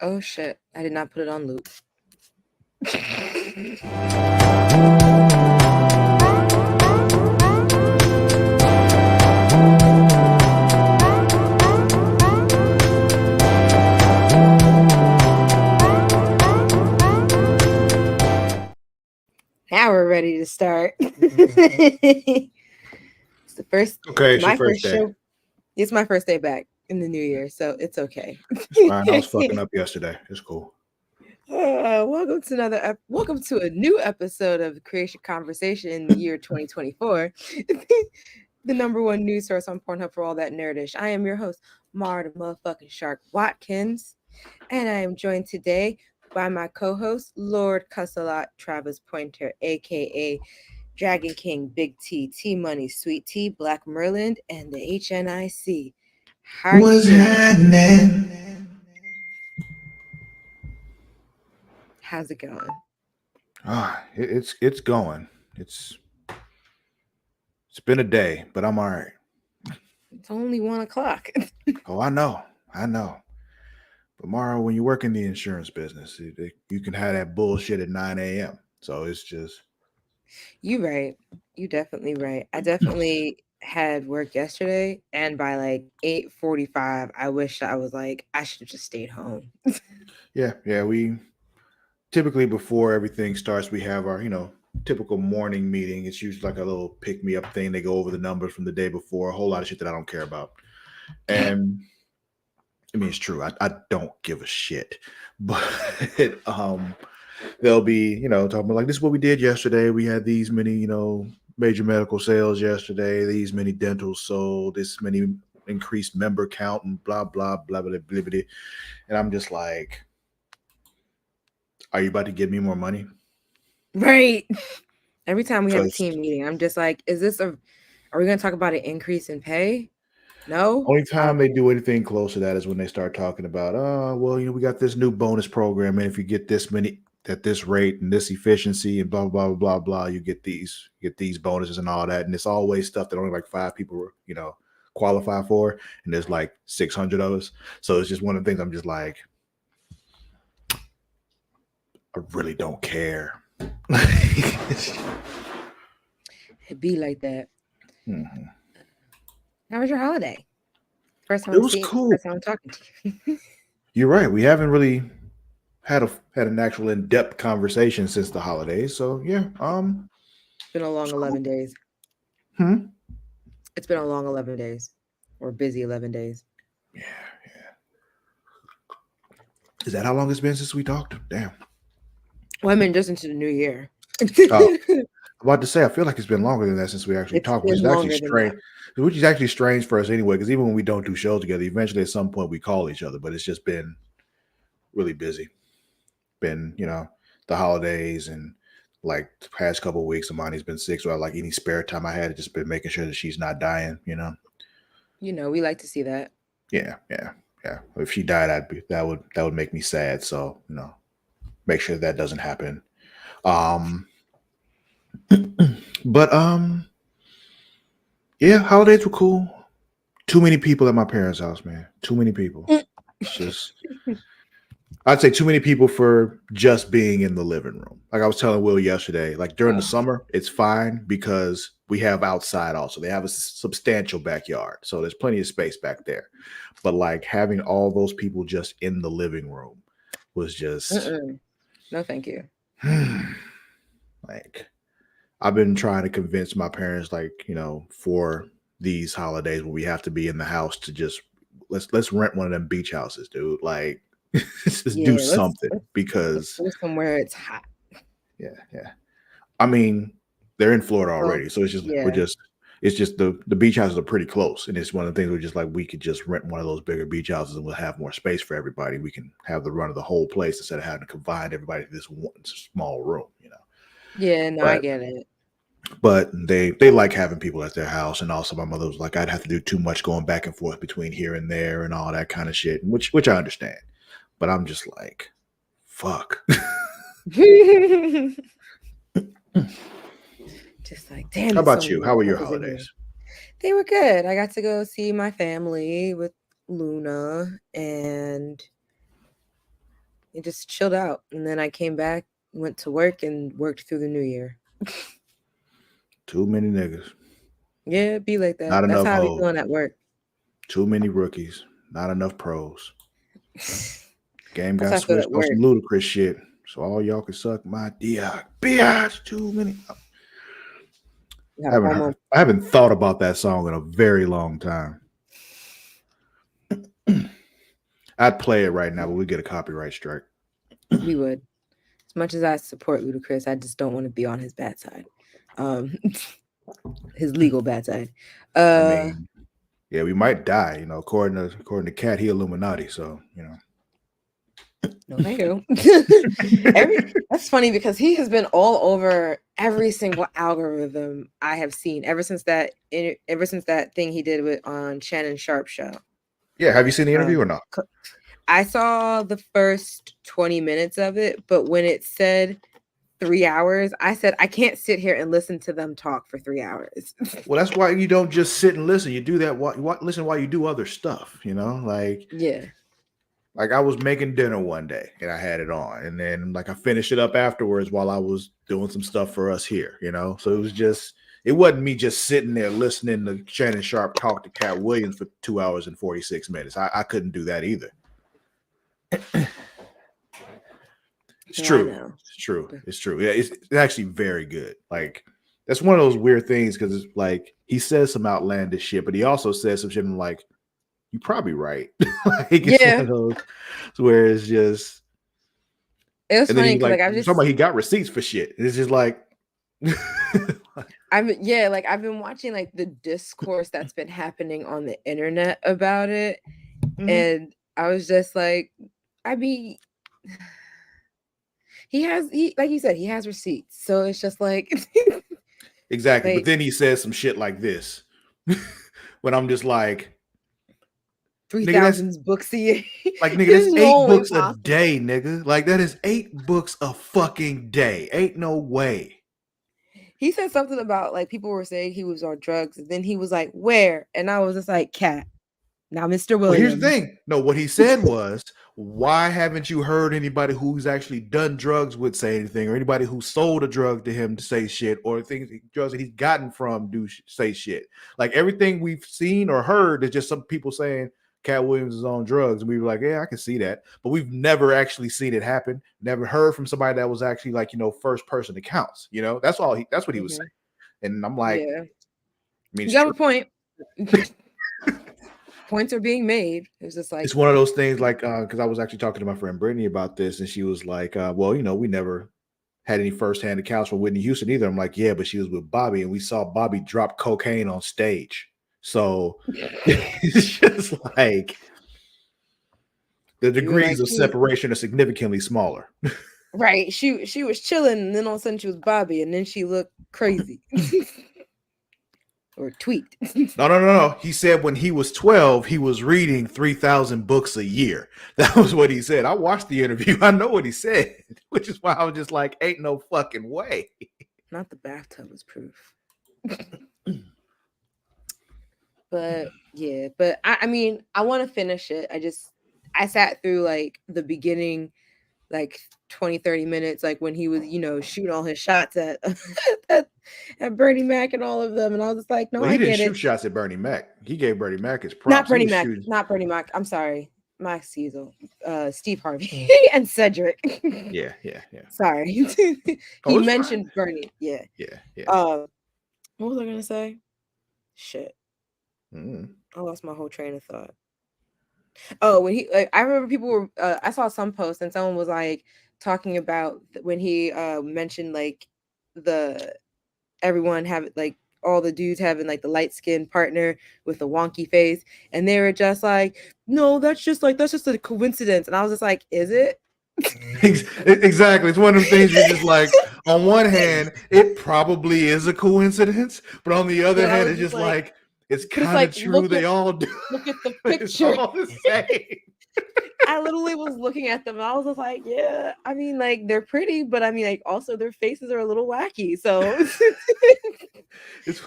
Oh shit! I did not put it on loop. Now we're ready to start. It's the first. Okay, It's it's your my first first day. show. It's my first day back in the new year, so it's okay. It's fine. I was fucking up yesterday. It's cool. Welcome to a new episode of Creatia Conversation in the year 2024. The number one news source on Pornhub for all that nerdish. I am your host, Mara the motherfucking Shark Watkins, and I am joined today by my co-host, Lord Cussalot Travis Pointer, aka Dragon King, Big T, T Money, Sweet T, Black Merlin, and the HNIC. How are What's you doing? happening? How's it going? It's going. It's been a day, but I'm all right. It's only 1:00. Oh, I know. But Mara, when you work in the insurance business, you can have that bullshit at 9 a.m. So it's just You right. You definitely right. I definitely had work yesterday, and by like 8:45, I wish I was like, I should have just stayed home. yeah. We typically before everything starts, we have our typical morning meeting. It's usually like a little pick me up thing. They go over the numbers from the day before, a whole lot of shit that I don't care about, and I mean, it's true. I don't give a shit. But um, they'll be, talking about like this is what we did yesterday. We had these many, major medical sales yesterday, these many dentals sold, this many increased member count, and blah, blah, blah, blah, blah, blah. And I'm just like, are you about to give me more money? Right. Every time we have a Because team meeting, I'm just like, are we going to talk about an increase in pay? No. only time they do anything close to that is when they start talking about, oh, well, we got this new bonus program, and if you get this many at this rate and this efficiency and blah blah blah blah blah, you get these bonuses and all that, and it's always stuff that only like 5 people qualify for, and there's like 600 of us. So it's just one of the things I'm just like, I really don't care. It'd be like that. Mhm. How was your holiday? First time It I'm was seeing you, cool. first time I'm talking to you. You're right. We haven't really had an actual in-depth conversation since the holidays. So yeah, It's been a long it's cool. 11 days. Hmm? It's been a long 11 days, or busy 11 days. Yeah. Is that how long it's been since we talked? Damn. Well, I mean, just into the new year. Oh, I'm about to say, I feel like it's been longer than that since we actually It's talked, which been is actually longer than that. strange. Which is actually strange for us anyway, because even when we don't do shows together, eventually at some point we call each other. But it's just been really busy. Been, the holidays and like the past couple of weeks, Amani's been sick, so I like any spare time I had, just been making sure that she's not dying. We like to see that. Yeah. If she died, that would make me sad. So, make sure that doesn't happen. Um, but yeah, holidays were cool. Too many people at my parents' house, man. Too many people. It's just, I'd say too many people for just being in the living room. Like I was telling Will yesterday, like during the summer, it's fine because we have outside also. They have a substantial backyard. So there's plenty of space back there. But like having all those people just in the living room was just No, thank you. like I've been trying to convince my parents, like, for these holidays where we have to be in the house to just let's rent one of them beach houses, dude. Like just do Yeah, something let's because go somewhere it's hot. yeah. I mean, they're in Florida Well, already, so it's just yeah. it's just the beach houses are pretty close, and it's one of the things we're just like we could just rent one of those bigger beach houses and we'll have more space for everybody. We can have the run of the whole place instead of having to confine everybody to this one small room. Yeah, no, I But get it. they like having people at their house, and also my mother was like, I'd have to do too much going back and forth between here and there and all that kind of shit, which I understand. But I'm just like, fuck. Just like, damn, How it's so about you? many How were your motherfuckers in here. holidays? They were good. I got to go see my family with Luna, and and just chilled out. And then I came back, went to work, and worked through the new year. Too many niggas. Yeah, it be like that. Not That's enough how I be hoes. feeling at work. Too many rookies. Not enough pros. Game That's got how I feel switched at on work. some ludicrous shit. So all y'all can suck my dick. Bitch, too many. You got almost. I haven't thought about that song in a very long time. I'd play it right now, but we get a copyright strike. We would. As much as I support Ludacris, I just don't want to be on his bad side. His legal bad side. I mean, yeah, we might die, you know, according to Cat, he Illuminati, so you know. No, thank you. That's funny because he has been all over every single algorithm I have seen ever since that thing he did with on Shannon Sharp's show. Yeah, have you seen the interview or not? I saw the first 20 minutes of it, but when it said 3 hours, I said I can't sit here and listen to them talk for 3 hours. Well, that's why you don't just sit and listen. You do that listen while you do other stuff, you know? Yeah. Like I was making dinner one day and I had it on, and then like I finished it up afterwards while I was doing some stuff for us here, you know. So it wasn't me just sitting there listening to Shannon Sharp talk to Cat Williams for 2 hours and 46 minutes. I couldn't do that either. It's true. It's true. Yeah, it's actually very good. Like that's one of those weird things because it's like he says some outlandish shit, but he also says some shit and like you're probably right. Like it's one of those where it's just. It was funny because like talking about he got receipts for shit. It's just like. I've been watching like the discourse that's been happening on the internet about it, and I was just like, I mean, he like you said, he has receipts, so it's just like. Exactly, but then he says some shit like this, when I'm just like. 3,000 books a year. Like nigga, that's 8 books a day, nigga. Like that is 8 books a fucking day. Ain't no way. He said something about like people were saying he was on drugs, and then he was like, "Where?" And I was just like, "Cat." Now, Mr. Williams. Well, here's the thing. No, what he said was, why haven't you heard anybody who's actually done drugs would say anything, or anybody who sold a drug to him to say shit, or drugs that he's gotten from say shit? Like everything we've seen or heard is just some people saying Cat Williams is on drugs, and we were like, yeah, I can see that, but we've never actually seen it happen. Never heard from somebody that was actually like, you know, first person accounts. You know, that's what he was saying, and I'm like, yeah, I mean, you got a point. Points are being made. It's just like it's one of those things. Like, because I was actually talking to my friend Brittany about this, and she was like, "Well, you know, we never had any firsthand accounts from Whitney Houston either." I'm like, "Yeah, but she was with Bobby, and we saw Bobby drop cocaine on stage." So it's just like the degrees of separation are significantly smaller. Right. She was chilling, and then all of a sudden she was Bobby, and then she looked crazy. Or tweaked. No. He said when he was 12, he was reading 3,000 books a year. That was what he said. I watched the interview. I know what he said, which is why I was just like, ain't no fucking way. Not the bathtub was proof. But yeah, but I mean, I want to finish it. I sat through like the beginning, like 20-30 minutes, like when he was, you know, shooting all his shots at at Bernie Mac and all of them, and I was just like, no, well, I get it. He didn't shoot shots at Bernie Mac. He gave Bernie Mac his props. Not Bernie Mac. I'm sorry, Max Cecil, Steve Harvey, and Cedric. Yeah. Sorry, he mentioned fine. Bernie. Yeah. What was I gonna say? Shit. I lost my whole train of thought. Oh, when I remember people were, I saw some post and someone was like talking about when he mentioned like everyone having like all the dudes having like the light skinned partner with a wonky face, and they were just like, no, that's just a coincidence. And I was just like, is it? Exactly. It's one of the things you're just like, on one hand, it probably is a coincidence, but on the other hand, it's just like it's kind of true. They all do. Look at the picture. It's all the same. I literally was looking at them and I was just like, yeah, I mean, like they're pretty, but I mean, like also their faces are a little wacky. So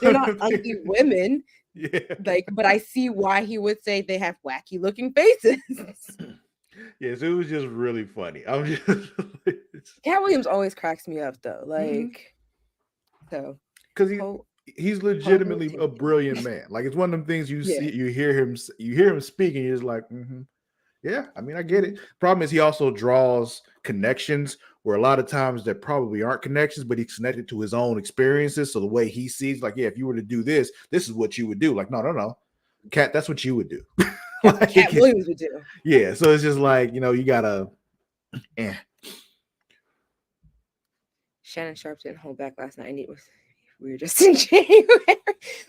they're not ugly women. Yeah. Like, but I see why he would say they have wacky looking faces. Yes, it was just really funny. I'm just Cat Williams always cracks me up though. because Like so whole he's whole legitimately a team. brilliant man. Like it's one of them things you Yeah. see, you hear him speak, and you're just like, yeah. I mean, I get it. Mhm. Problem is, he also draws connections where a lot of times there probably aren't connections, but he's connected to his own experiences. So the way he sees, like, yeah, if you were to do this, this is what you would do. Like, no, Cat, that's what you would do. That's what Like, Cat Williams would do. yeah. So it's just like, you gotta. Eh. Shannon Sharp didn't hold back last night. We were just in January.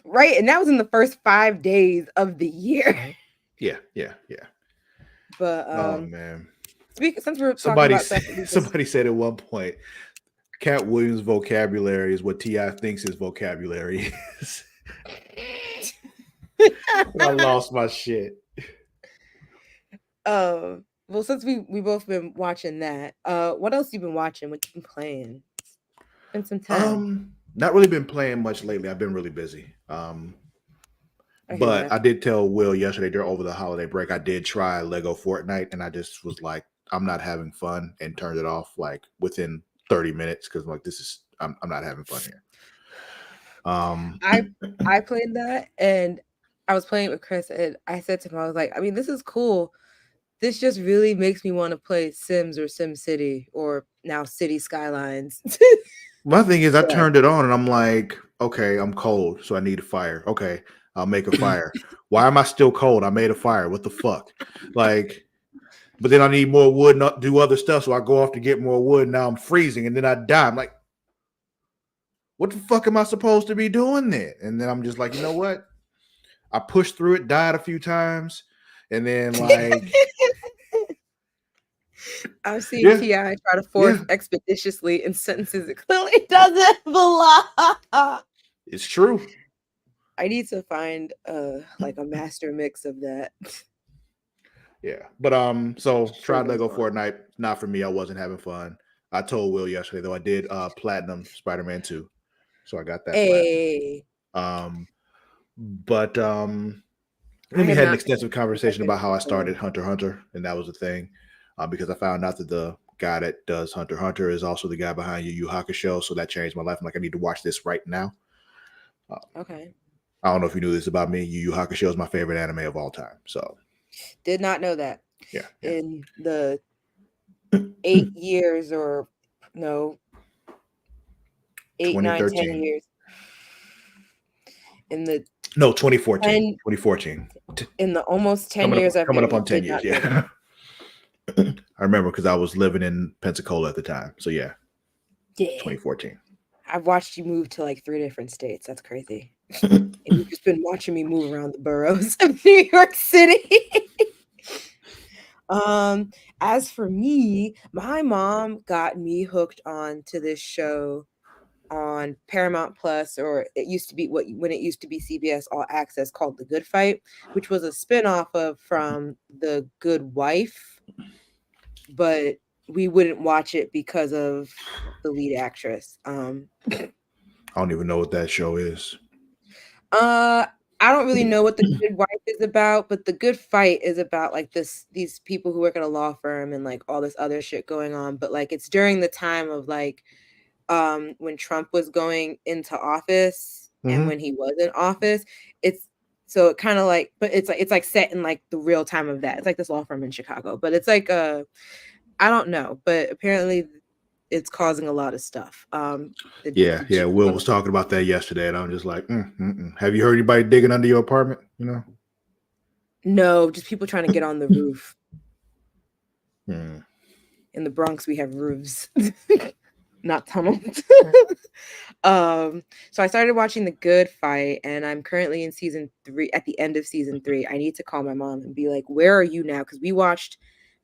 Right. And that was in the first 5 days of the year. Yeah. But Oh man. since we're talking about stuff, Somebody said at one point, Cat Williams' vocabulary is what T.I. thinks his vocabulary is. I lost my shit. well, since we both been watching that, what else you been watching? What you been playing? Spend some time. Not really been playing much lately. I've been really busy. I hear But that. I did tell Will yesterday during over the holiday break, I did try Lego Fortnite, and I just was like, I'm not having fun, and turned it off like within 30 minutes because like I'm not having fun here. I played that, and I was playing it with Chris, and I said to him, I was like, I mean, this is cool. This just really makes me want to play Sims or Sim City or now City Skylines. My thing is, I But turned it on, and I'm like, okay, I'm cold, so I need a fire. Okay, I'll make a fire. Why am I still cold? I made a fire. What the fuck? Like, but then I need more wood and do other stuff, so I go off to get more wood. And now I'm freezing, and then I die. I'm like, what the fuck am I supposed to be doing there? And then I'm just like, you know what? I pushed through it, died a few times, and then like, I've seen yeah, T.I. try to yeah, forth expeditiously in sentences it clearly doesn't belong. it's true. I need to find like a master mix of that. Yeah, but so Sure tried goes Lego on. Fortnite. Not for me. I wasn't having fun. I told Will yesterday though I did platinum Spider-Man 2, so I got that platinum. Hey, But I then we have had an not extensive conversation finished about how I the started Hunter x Hunter, and that was the thing, because I found out that the guy that does Hunter x Hunter is also the guy behind Yu Yu Hakusho, so that changed my life. I'm like, I need to watch this right now. Okay. I don't know if you knew this about me. Yu Yu Hakusho is my favorite anime of all time. So Did not know that. yeah. In the 8 years or no, 8, 9, 10 2013. years. In the No, 2014. 10 2014. in the almost 10 years I've Coming known up on you, 10 did years. not know that. Yeah. I remember because I was living in Pensacola at the time. So yeah, Yeah. 2014. I've watched you move to like 3 different states. That's crazy. And you've just been watching me move around the boroughs of New York City. As for me, my mom got me hooked on to this show on Paramount Plus, or it used to be when it used to be CBS All Access, called The Good Fight, which was a spinoff from The Good Wife, but we wouldn't watch it because of the lead actress. I don't even know what that show is. I don't really know what The Good Wife is about, but The Good Fight is about like these people who work at a law firm and like all this other shit going on, but like it's during the time of like when Trump was going into office and when he was in office. It's so it kind of like, but it's like set in like the real time of that. It's like this law firm in Chicago, but it's like I don't know, but apparently it's causing a lot of stuff. Yeah. Will was talking about that yesterday, and I'm just like, have you heard anybody digging under your apartment? You know? No, just people trying to get on the roof. Hmm. In the Bronx, we have roofs, not tunnels. So I started watching The Good Fight, and I'm currently in season 3, at the end of season 3. I need to call my mom and be like, where are you now? Because we watched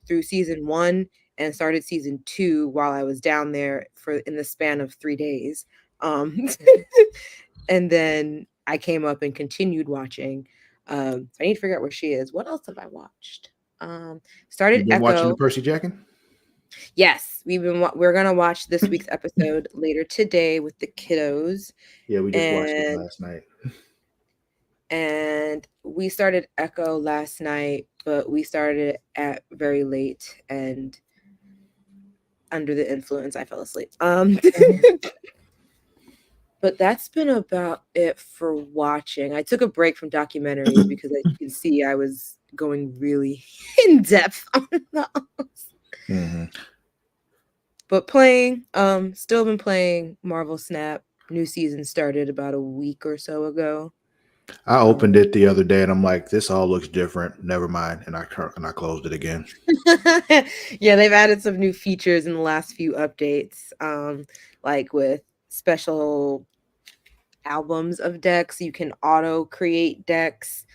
through season 1 and started season 2 while I was down there in the span of 3 days. And then I came up and continued watching. So I need to figure out where she is. What else have I watched? Started You've been Echo. watching the Percy Jackson? Yes, we're gonna watch this week's episode later today with the kiddos. Yeah, we just watched it last night. And we started Echo last night but we started it at very late and under the influence I fell asleep. But that's been about it for watching. I took a break from documentaries because as you can see, I was going really in depth on those. Mm-hmm. But playing, still been playing Marvel Snap. New season started about a week or so ago. I opened it the other day and I'm like, this all looks different. Never mind, and I closed it again. Yeah, they've added some new features in the last few updates, like with special albums of decks. You can auto create decks.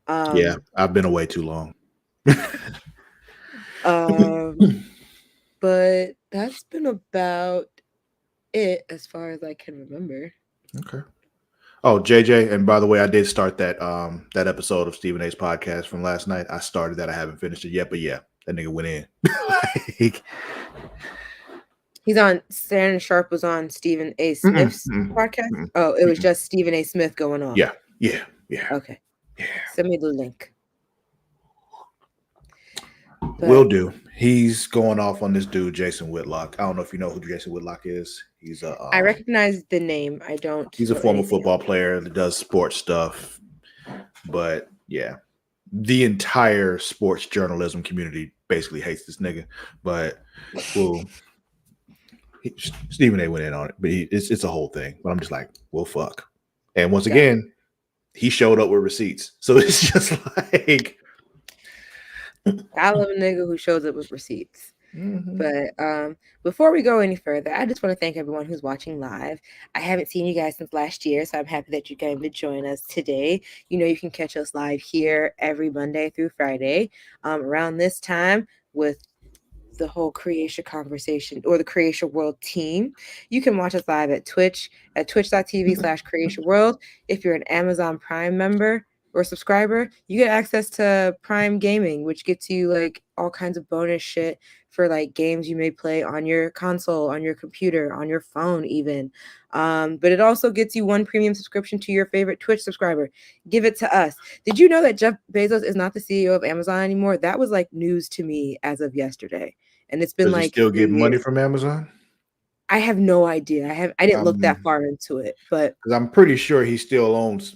Yeah, Um, I've been away too long. um, but that's been about it as far as I can remember. Okay. Oh, JJ, and by the way, I did start that episode of Stephen A's podcast from last night. I started that. I haven't finished it yet, but yeah, that nigga went in. Like, He's on Shannon Sharp was on Stephen A. mm-mm, Smith's mm-mm, podcast. mm-mm, Oh, it was mm-mm. just Stephen A. Smith going off. Yeah, yeah, yeah, Okay. yeah. Send me the link. Will But do. He's going off on this dude, Jason Whitlock. I don't know if you know who Jason Whitlock is. I recognize the name. I don't He's a know former anything else. football player that does sports stuff. But yeah, the entire sports journalism community basically hates this nigga. But well, Stephen A went in on it, but it's a whole thing. But I'm just like, well, fuck. And once again, he showed up with receipts, so it's just like, I love a nigga who shows up with receipts. mm-hmm. But before we go any further, I just want to thank everyone who's watching live. I haven't seen you guys since last year, so I'm happy that you came to join us today. You know, you can catch us live here every Monday through Friday around this time with the whole Creatia Conversation or the Creatia World team. You can watch us live at Twitch at twitch.tv/Creatia World. If you're an Amazon Prime member or subscriber, you get access to Prime Gaming, which gets you like all kinds of bonus shit for like games you may play on your console, on your computer, on your phone, even. But it also gets you one premium subscription to your favorite Twitch subscriber. Give it to us. Did you know that Jeff Bezos is not the CEO of Amazon anymore? That was like news to me as of yesterday. And it's been Does he like still 3 get money years. from Amazon? I have no idea. I didn't look that Um, far into it, but because I'm pretty sure he still owns,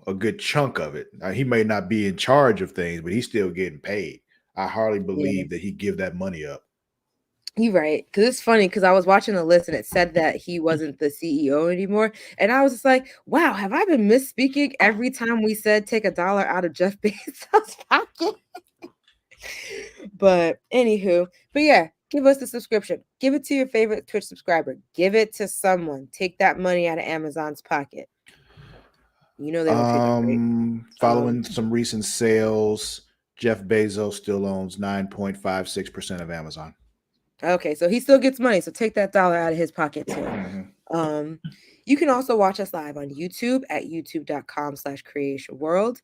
a good chunk of it. He may not be in charge of things, but he's still getting paid. I hardly yeah. believe that he give that money up. You're right. Because it's funny because I was watching the list and it said that he wasn't the CEO anymore. And I was just like, wow, have I been misspeaking every time we said take $1 out of Jeff Bezos' pocket? But anywho, but yeah, give us the subscription. Give it to your favorite Twitch subscriber. Give it to someone. Take that money out of Amazon's pocket. You know they don't treat them great. Following some recent sales, Jeff Bezos still owns 9.56% of Amazon. Okay, so he still gets money. So take that dollar out of his pocket too. Mm-hmm. You can also watch us live on YouTube at youtube.com/Creatia World.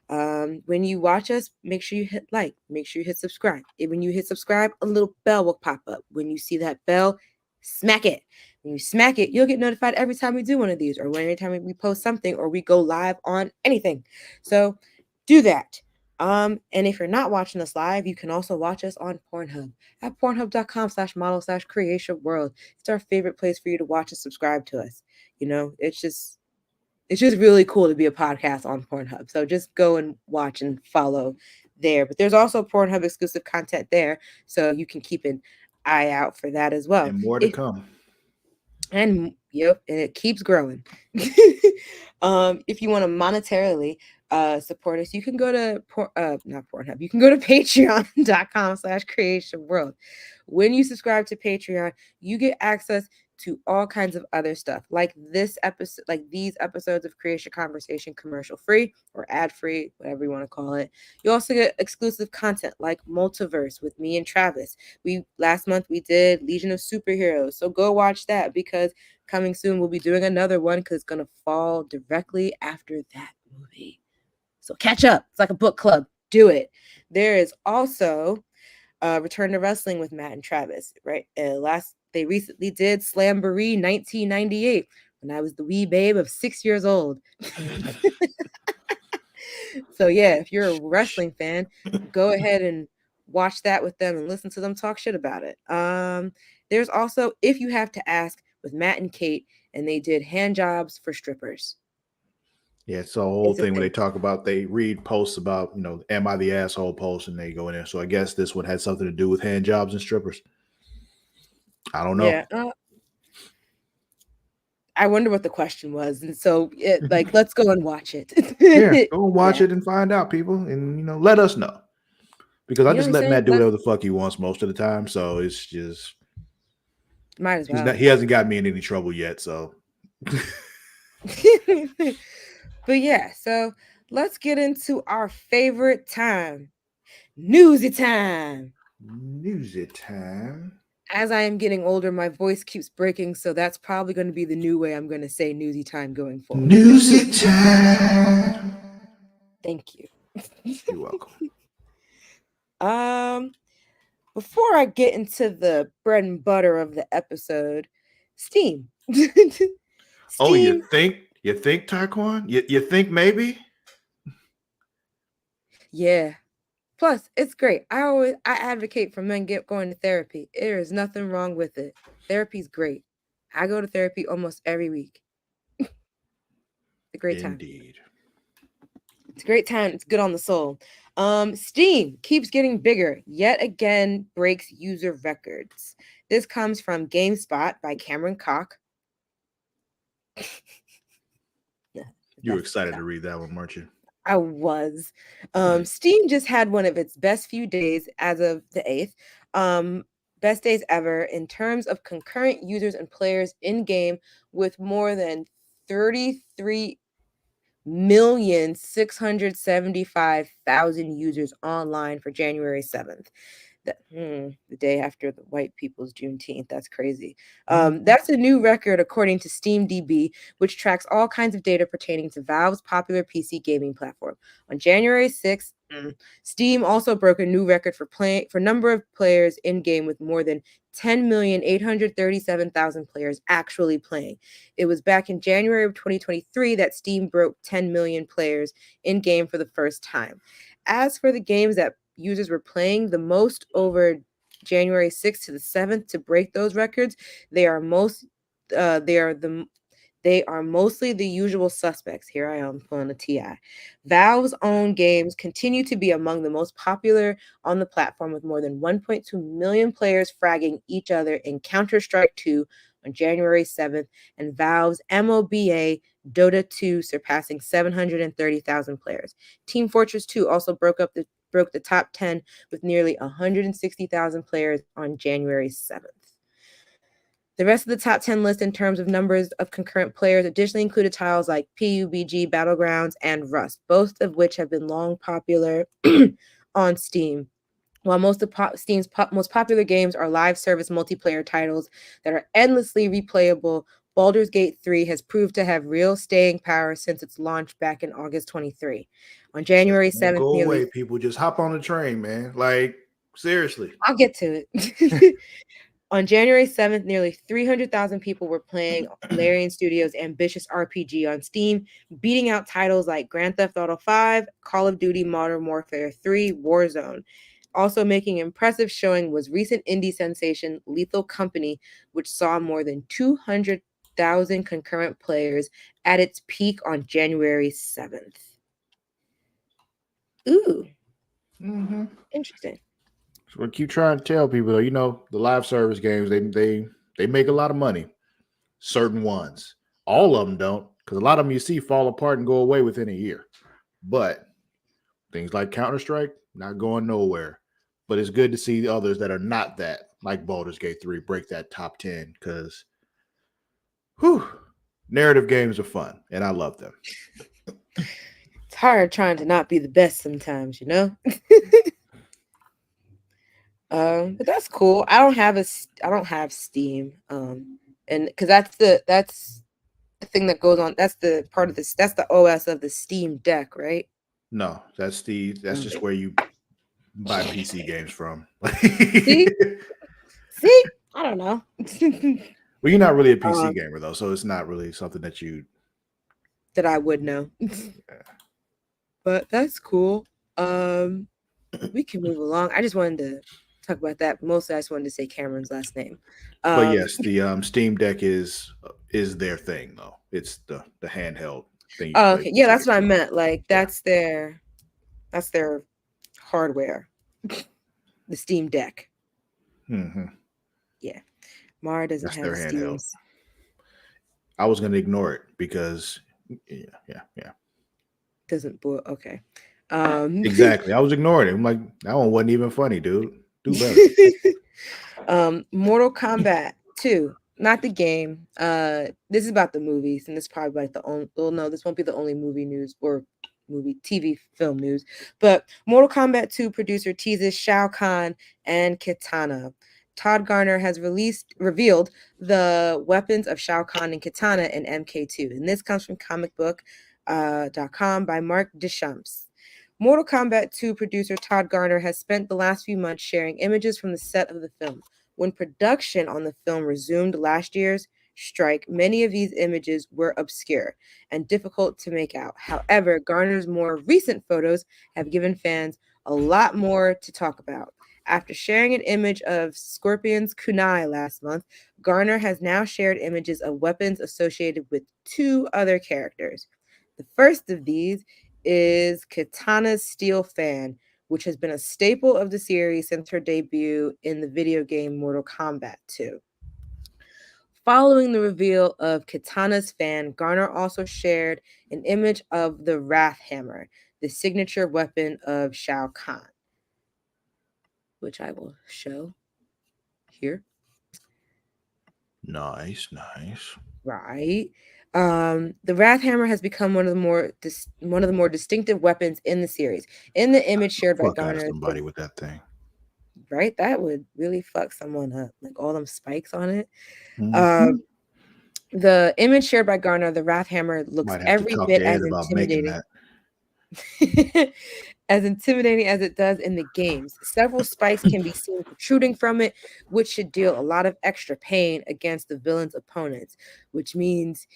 When you watch us, make sure you hit like, make sure you hit subscribe. And when you hit subscribe, a little bell will pop up. When you see that bell, smack it. When you smack it, you'll get notified every time we do one of these or every time we post something or we go live on anything. So do that. And if you're not watching us live, you can also watch us on Pornhub at pornhub.com/model/Creatia World. It's our favorite place for you to watch and subscribe to us. You know, it's just really cool to be a podcast on Pornhub. So just go and watch and follow there. But there's also Pornhub exclusive content there, so you can keep an eye out for that as well. And more to come. And yep, and it keeps growing. If you want to monetarily support us, you can go to not Pornhub. You can go to patreon.com/Creatia World. When you subscribe to Patreon, you get access to all kinds of other stuff like this episode, like these episodes of Creatia Conversation commercial free or ad free, whatever you want to call it. You also get exclusive content like Multiverse with me and Travis. Last month we did Legion of Superheroes, so go watch that because coming soon we'll be doing another one because it's gonna fall directly after that movie. So catch up. It's like a book club. Do it. There is also Return to Wrestling with Matt and Travis, right? They recently did Slamboree 1998 when I was the wee babe of 6 years old. So yeah, if you're a wrestling fan, go ahead and watch that with them and listen to them talk shit about it. There's also If You Have to Ask with Matt and Kate, and they did hand jobs for strippers. Yeah, it's a whole It's a thing when they thing. talk about, they read posts about, am I the asshole post, and they go in there. So I guess this one had something to do with hand jobs and strippers. I don't know. Yeah. I wonder what the question was, and so let's go and watch it. Yeah, go and watch Yeah, it and find out, people, and let us know, because I you know what just I'm let saying? Matt do whatever the fuck he wants most of the time. So it's just Might as well. he hasn't got me in any trouble yet. So But yeah, so let's get into our favorite time, newsy time. newsy time. As I am getting older, my voice keeps breaking, so that's probably going to be the new way I'm going to say newsy time going forward. Newsy time. Thank you. You're welcome. Um, Before I get into the bread and butter of the episode, Steam. Oh, Steam, you think, Taekwon? You think maybe? yeah. Plus, it's great. I advocate for men going to therapy. There is nothing wrong with it. Therapy's great. I go to therapy almost every week. It's a great time. Indeed. It's a great time. It's good on the soul. Steam keeps getting bigger. Yet again, breaks user records. This comes from GameSpot by Cameron Koch. You were excited to read that one, weren't you? I was. Steam just had one of its best few days as of the 8th. Best days ever in terms of concurrent users and players in game, with more than 33,675,000 users online for January 7th. The day after the white people's Juneteenth. That's crazy. That's a new record according to SteamDB, which tracks all kinds of data pertaining to Valve's popular PC gaming platform. On January 6th, Steam also broke a new record for number of players in game, with more than 10,837,000 players actually playing. It was back in January of 2023 that Steam broke 10 million players in game for the first time. As for the games that users were playing the most over January 6th to the 7th to break those records, they are mostly the usual suspects. Here I am pulling a TI. Valve's own games continue to be among the most popular on the platform, with more than 1.2 million players fragging each other in Counter-Strike 2 on January 7th, and Valve's MOBA Dota 2 surpassing 730,000 players. Team Fortress 2 also broke the top 10 with nearly 160,000 players on January 7th. The rest of the top 10 list in terms of numbers of concurrent players additionally included titles like PUBG Battlegrounds and Rust, both of which have been long popular on Steam. While most of Steam's most popular games are live service multiplayer titles that are endlessly replayable, Baldur's Gate 3 has proved to have real staying power since its launch back in August 23. On January 7th, go away, people. Just hop on the train, man. Like, seriously. I'll get to it. On January 7th, nearly 300,000 people were playing Larian Studios' ambitious RPG on Steam, beating out titles like Grand Theft Auto 5, Call of Duty Modern Warfare 3, Warzone. Also making impressive showing was recent indie sensation Lethal Company, which saw more than 200,000 concurrent players at its peak on January 7th. Ooh. Interesting. So I keep trying to tell people, the live service games, they make a lot of money. Certain ones. All of them don't, because a lot of them you see fall apart and go away within a year. But things like Counter-Strike, not going nowhere. But it's good to see others that are not that, like Baldur's Gate 3, break that top 10, because narrative games are fun, and I love them. It's hard trying to not be the best sometimes, you know? But that's cool. I don't have Steam. And because that's the thing that goes on. That's the part of this. That's the OS of the Steam Deck, right? No, that's just where you buy PC games from. See, I don't know. Well, you're not really a PC gamer though, so it's not really something that I would know. But that's cool. We can move along. I just wanted to talk about that. Mostly, I just wanted to say Cameron's last name. But yes, the Steam Deck is their thing though. It's the handheld thing you can Oh, play okay. Yeah, that's games what I with. meant. Like Yeah. that's their hardware. The Steam Deck. Hmm. Yeah. Mara doesn't That's have their a handheld. Steam. I was gonna ignore it because yeah. Doesn't boil. Okay. Exactly. I was ignoring it. I'm like, that one wasn't even funny, dude. Do better. Mortal Kombat 2, not the game. This is about the movies, and this is probably like the only. Well, no, this won't be the only movie news or movie TV film news. But Mortal Kombat 2 producer teases Shao Kahn and Kitana. Todd Garner has revealed the weapons of Shao Kahn and Kitana in MK2, and this comes from comicbook.com by Mark Deschamps. Mortal Kombat 2 producer Todd Garner has spent the last few months sharing images from the set of the film. When production on the film resumed last year's strike, many of these images were obscure and difficult to make out. However, Garner's more recent photos have given fans a lot more to talk about. After sharing an image of Scorpion's kunai last month, Garner has now shared images of weapons associated with two other characters. The first of these is Kitana's steel fan, which has been a staple of the series since her debut in the video game Mortal Kombat 2. Following the reveal of Kitana's fan, Garner also shared an image of the Wrath Hammer, the signature weapon of Shao Kahn, which I will show here. Nice. Right. The Wrath Hammer has become one of the more distinctive weapons in the series. In the image shared by Fuck out of Garner, somebody with that thing. right, that would really fuck someone up, like all them spikes on it. Mm-hmm. The image shared by Garner, the Wrath Hammer, looks Might have to every talk bit to Ed as about making intimidating. that. As intimidating as it does in the games. Several spikes can be seen protruding from it, which should deal a lot of extra pain against the villain's opponents, which means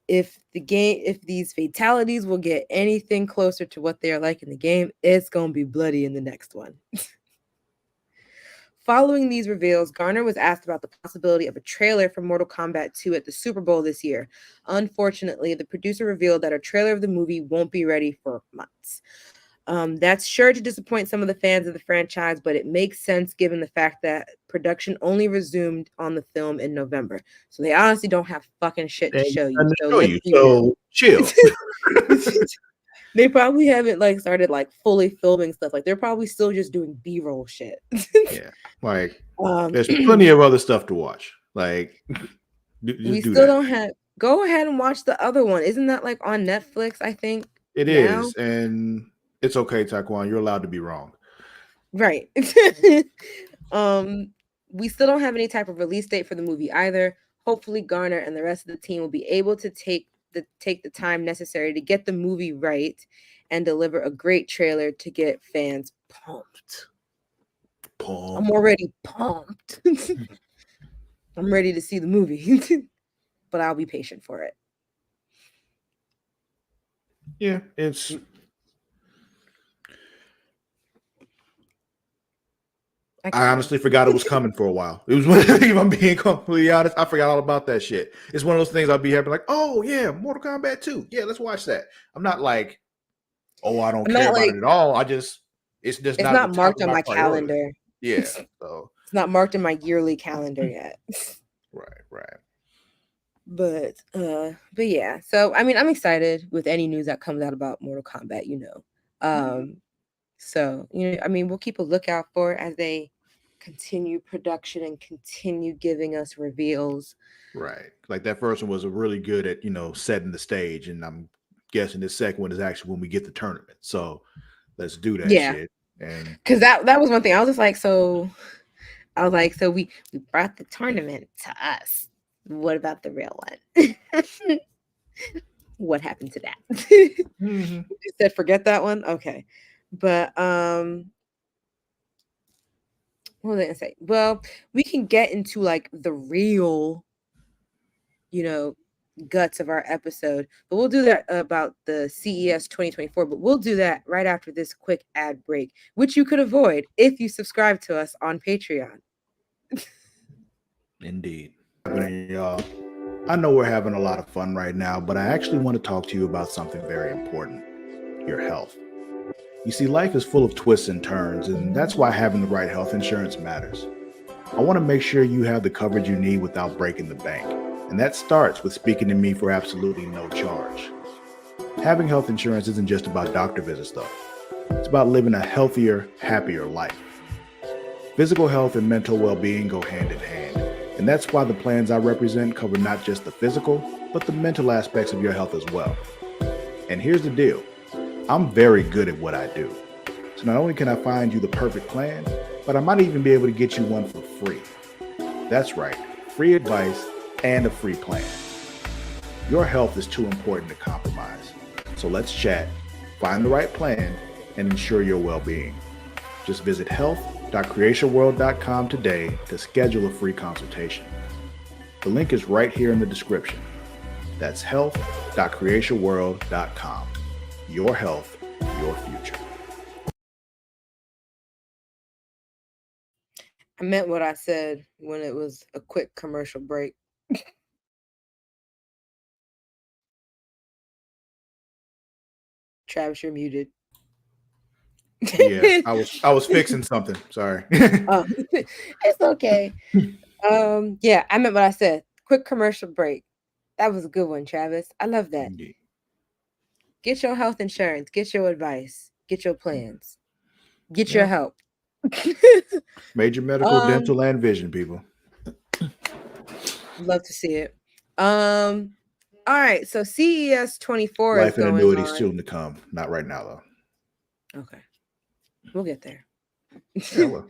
if these fatalities will get anything closer to what they are like in the game, it's going to be bloody in the next one. Following these reveals, Garner was asked about the possibility of a trailer for Mortal Kombat 2 at the Super Bowl this year. Unfortunately, the producer revealed that a trailer of the movie won't be ready for months. That's sure to disappoint some of the fans of the franchise, but it makes sense given the fact that production only resumed on the film in November. So they honestly don't have fucking shit They to ain't show you. nothing to So show let's you. be real. So chill. They probably haven't like started like fully filming stuff. Like they're probably still just doing B-roll shit. Yeah. Like um, there's plenty of other stuff to watch. Like we just do still that. don't have. Go ahead and watch the other one. Isn't that like on Netflix? I think It now. is, and it's okay, Taekwon. You're allowed to be wrong. Right. um, we still don't have any type of release date for the movie either. Hopefully, Garner and the rest of the team will be able to take the time necessary to get the movie right and deliver a great trailer to get fans pumped. I'm already pumped. I'm ready to see the movie, but I'll be patient for it. Yeah, it's. I honestly forgot it was coming for a while. It was, if I'm being completely honest, I forgot all about that shit. It's one of those things I'll be happy like, oh yeah, Mortal Kombat 2. Yeah, let's watch that. I'm not like, oh, I don't I'm care not about like it at all. It's just it's not at the not top marked of on my my priority. calendar. Yeah. It's So not marked in my yearly calendar yet. right. But yeah. So I mean, I'm excited with any news that comes out about Mortal Kombat, you know. So, you know, I mean, we'll keep a lookout for it as they continue production and continue giving us reveals. Right. Like that first one was really good at, setting the stage. And I'm guessing this second one is actually when we get the tournament. So let's do that Yeah. shit. And Cause that was one thing. I was like, so we brought the tournament to us. What about the real one? What happened to that? mm-hmm. You said forget that one? Okay. But what was I gonna say? Well, we can get into like the real, you know, guts of our episode, but we'll do that about the CES 2024, but we'll do that right after this quick ad break, which you could avoid if you subscribe to us on Patreon. Indeed. Y'all, I know we're having a lot of fun right now, but I actually want to talk to you about something very important: your health. You see, life is full of twists and turns, and that's why having the right health insurance matters. I want to make sure you have the coverage you need without breaking the bank, and that starts with speaking to me for absolutely no charge. Having health insurance isn't just about doctor visits, though. It's about living a healthier, happier life. Physical health and mental well-being go hand in hand, and that's why the plans I represent cover not just the physical, but the mental aspects of your health as well. And here's the deal: I'm very good at what I do. So not only can I find you the perfect plan, but I might even be able to get you one for free. That's right, free advice and a free plan. Your health is too important to compromise. So let's chat, find the right plan, and ensure your well-being. Just visit health.creatiaworld.com today to schedule a free consultation. The link is right here in the description. That's health.creatiaworld.com. Your health, your future. I meant what I said when it was a quick commercial break. Travis, you're muted. Yeah, I was fixing something. Sorry. Oh, it's okay. Yeah, I meant what I said. Quick commercial break. That was a good one, Travis. I love that. Indeed. Get your health insurance. Get your advice. Get your plans. Get your help. Major medical, dental, and vision, people. Love to see it. All right. So CES 24 Life is and going annuities on. soon to come. Not right now, though. Okay. We'll get there. Yeah, well.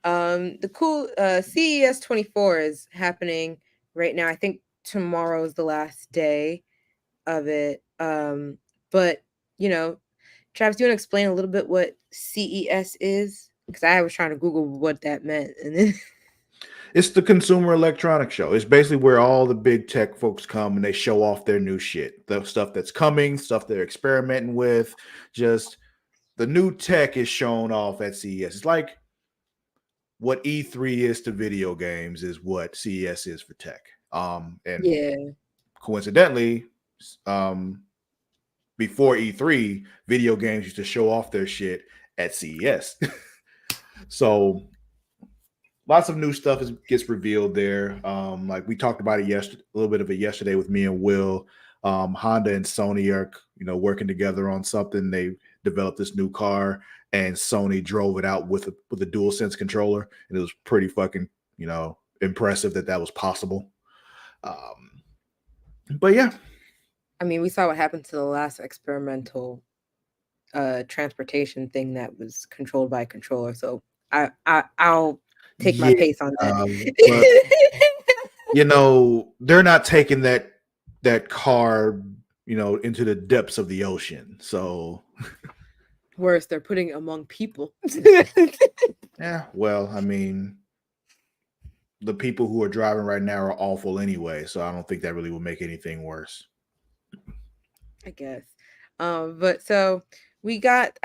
The cool CES 24 is happening right now. I think tomorrow is the last day of it. But you know, Travis, do you want to explain a little bit what CES is? Because I was trying to Google what that meant, and then It's the Consumer Electronics Show. It's basically where all the big tech folks come and they show off their new shit. The stuff that's coming, stuff they're experimenting with. Just the new tech is shown off at CES. It's like what E3 is to video games is what CES is for tech. And yeah, coincidentally, before E3, video games used to show off their shit at CES. So lots of new stuff gets revealed there. Like we talked about it yesterday, a little bit of it yesterday with me and Will. Honda and Sony are, working together on something. They developed this new car, and Sony drove it out with a DualSense controller, and it was pretty fucking, impressive that was possible. But yeah, I mean, we saw what happened to the last experimental transportation thing that was controlled by a controller. So I'll take my pace on that. But, they're not taking that car, into the depths of the ocean. So worse, they're putting it among people. Yeah, well, I mean, the people who are driving right now are awful anyway, so I don't think that really will make anything worse. I guess. But so we got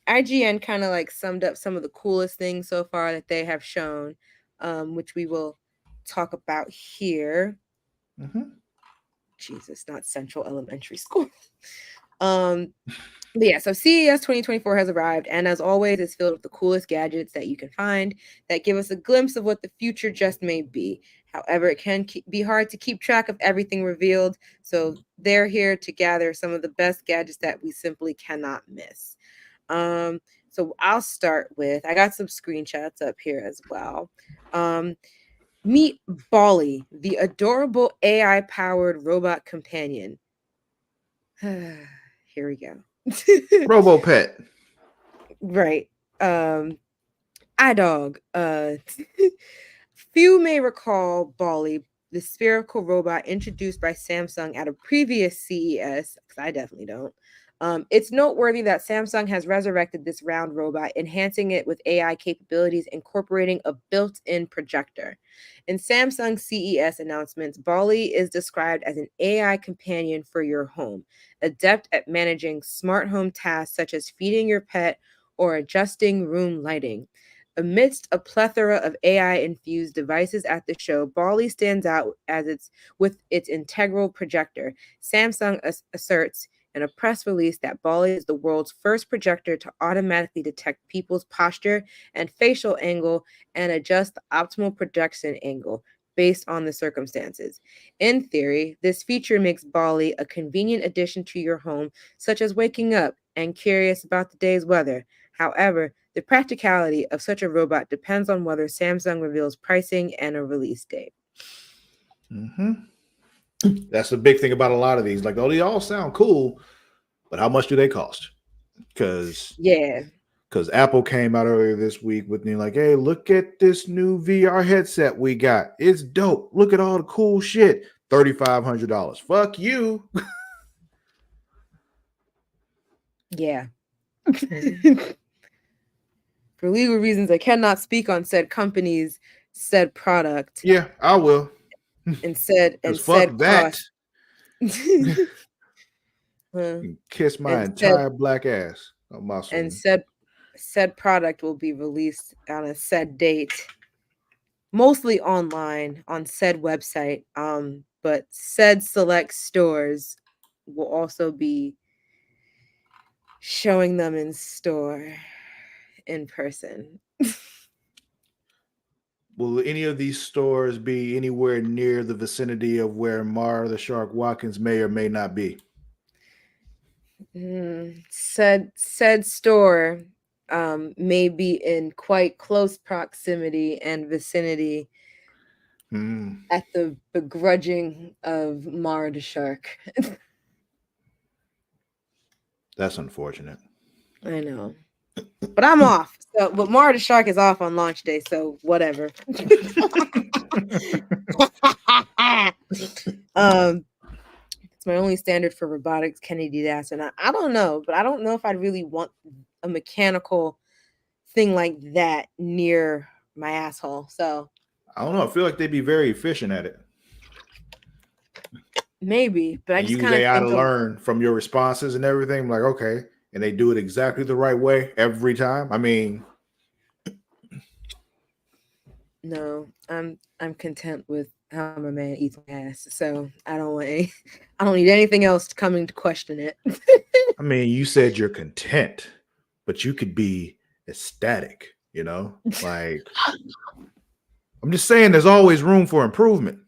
IGN kind of like summed up some of the coolest things so far that they have shown, which we will talk about here. Mm-hmm. Jesus, not Central Elementary School. But yeah, so CES 2024 has arrived, and as always, it's filled with the coolest gadgets that you can find that give us a glimpse of what the future just may be. However, it can be hard to keep track of everything revealed, so they're here to gather some of the best gadgets that we simply cannot miss. So I'll start with, I got some screenshots up here as well. Meet Bolly, the adorable AI-powered robot companion. Here we go. Robo Pet. Right. iDog. Few may recall Bolly, the spherical robot introduced by Samsung at a previous CES, because I definitely don't. It's noteworthy that Samsung has resurrected this round robot, enhancing it with AI capabilities, incorporating a built-in projector. In Samsung CES announcements, Bali is described as an AI companion for your home, adept at managing smart home tasks such as feeding your pet or adjusting room lighting. Amidst a plethora of AI-infused devices at the show, Bali stands out as its integral projector. Samsung asserts in a press release that Bali is the world's first projector to automatically detect people's posture and facial angle and adjust the optimal projection angle based on the circumstances. In theory, this feature makes Bali a convenient addition to your home, such as waking up and curious about the day's weather. However, the practicality of such a robot depends on whether Samsung reveals pricing and a release date. Mm-hmm. That's the big thing about a lot of these. Like, oh, they all sound cool, but how much do they cost? Because Apple came out earlier this week with me like, hey, look at this new VR headset we got. It's dope. Look at all the cool shit. $3,500. Fuck you. Yeah. For legal reasons, I cannot speak on said company's said product. Yeah, I will. And said fuck that. cost. Kiss my entire black ass on my soul. And said product will be released on a said date, mostly online on said website. But said select stores will also be showing them in store in person. Will any of these stores be anywhere near the vicinity of where Mara the Shark Watkins may or may not be? Said store may be in quite close proximity and vicinity at the begrudging of Mara the Shark. That's unfortunate. I know. But I'm off. So, but Mara the Shark is off on launch day, so whatever. It's my only standard for robotics, Kennedy Dass, and I don't know, but I don't know if I'd really want a mechanical thing like that near my asshole. So I don't know. I feel like they'd be very efficient at it. Maybe, but I just kind of think to learn from your responses and everything. I'm like, okay, and they do it exactly the right way every time. I mean, no, I'm content with how my man eats my ass. So I don't need anything else coming to question it. I mean, you said you're content, but you could be ecstatic, you know? Like, I'm just saying there's always room for improvement.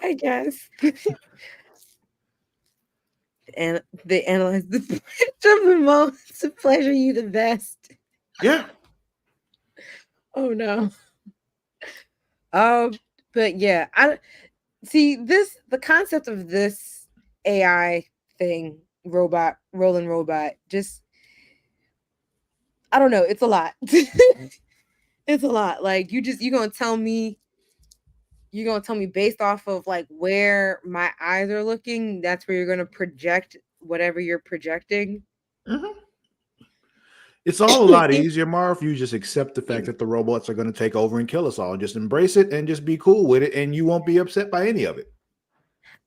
I guess. And they analyze the of the moments to pleasure you the best. Yeah. Oh no. But yeah, I see the concept of this AI thing, rolling robot, just I don't know, it's a lot. It's a lot. Like you're gonna tell me based off of like where my eyes are looking, that's where you're gonna project whatever you're projecting. Mm-hmm. It's all a lot easier, Mar, if you just accept the fact that the robots are going to take over and kill us all. Just embrace it and just be cool with it, and you won't be upset by any of it.